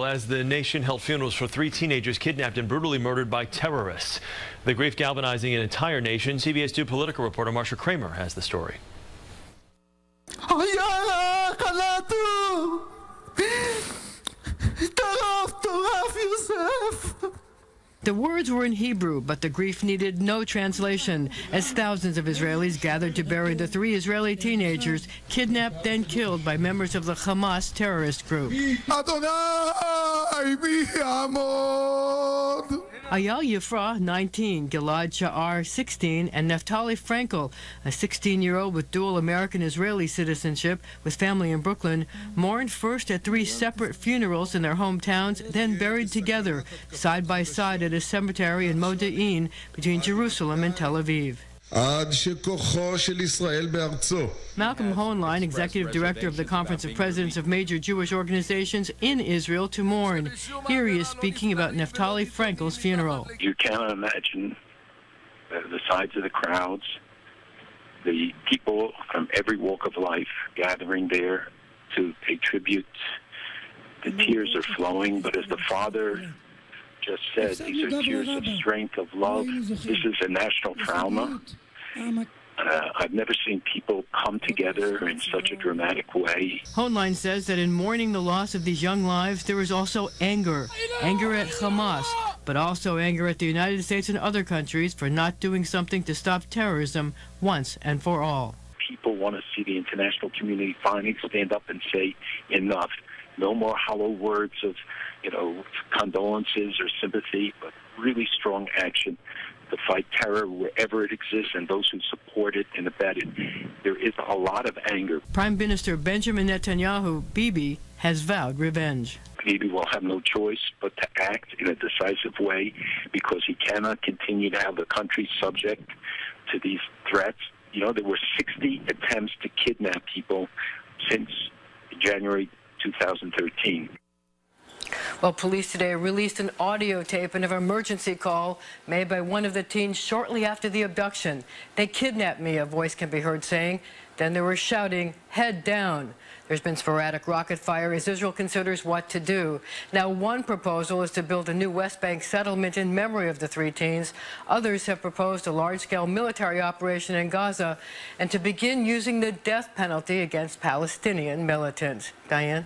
As the nation held funerals for 3 teenagers kidnapped and brutally murdered by terrorists. The grief galvanizing an entire nation. CBS 2 political reporter Marcia Kramer has the story. The words were in Hebrew, but the grief needed no translation, as thousands of Israelis gathered to bury the 3 Israeli teenagers kidnapped and killed by members of the Hamas terrorist group. Ayal Yifrah, 19, Gilad Sha'ar, 16, and Naftali Frankel, a 16-year-old with dual American-Israeli citizenship with family in Brooklyn, mourned first at 3 separate funerals in their hometowns, then buried together, side by side at a cemetery in Modi'in between Jerusalem and Tel Aviv. Malcolm Hoenlein, executive director of the Conference of Presidents of Major Jewish Organizations in Israel, to mourn. Here he is speaking about Naftali Frankel's funeral. You cannot imagine the size of the crowds, the people from every walk of life gathering there to pay tribute. The tears are flowing, but as the father just said, these are tears of strength, of love. This is a national trauma. I've never seen people come together in such a dramatic way. Hoenlein says that in mourning the loss of these young lives, there is also anger. Anger at Hamas, but also anger at the United States and other countries for not doing something to stop terrorism once and for all. People want to see the international community finally stand up and say enough. No more hollow words of, condolences or sympathy, but really strong action to fight terror wherever it exists and those who support it and abet it. There is a lot of anger. Prime Minister Benjamin Netanyahu, Bibi, has vowed revenge. Bibi will have no choice but to act in a decisive way because he cannot continue to have the country subject to these threats. There were 60 attempts to kidnap people since January 2013. Well, police today released an audio tape of an emergency call made by one of the teens shortly after the abduction. "They kidnapped me," a voice can be heard saying. Then they were shouting, "Head down." There's been sporadic rocket fire as Israel considers what to do. Now, one proposal is to build a new West Bank settlement in memory of the 3 teens. Others have proposed a large-scale military operation in Gaza and to begin using the death penalty against Palestinian militants. Diane?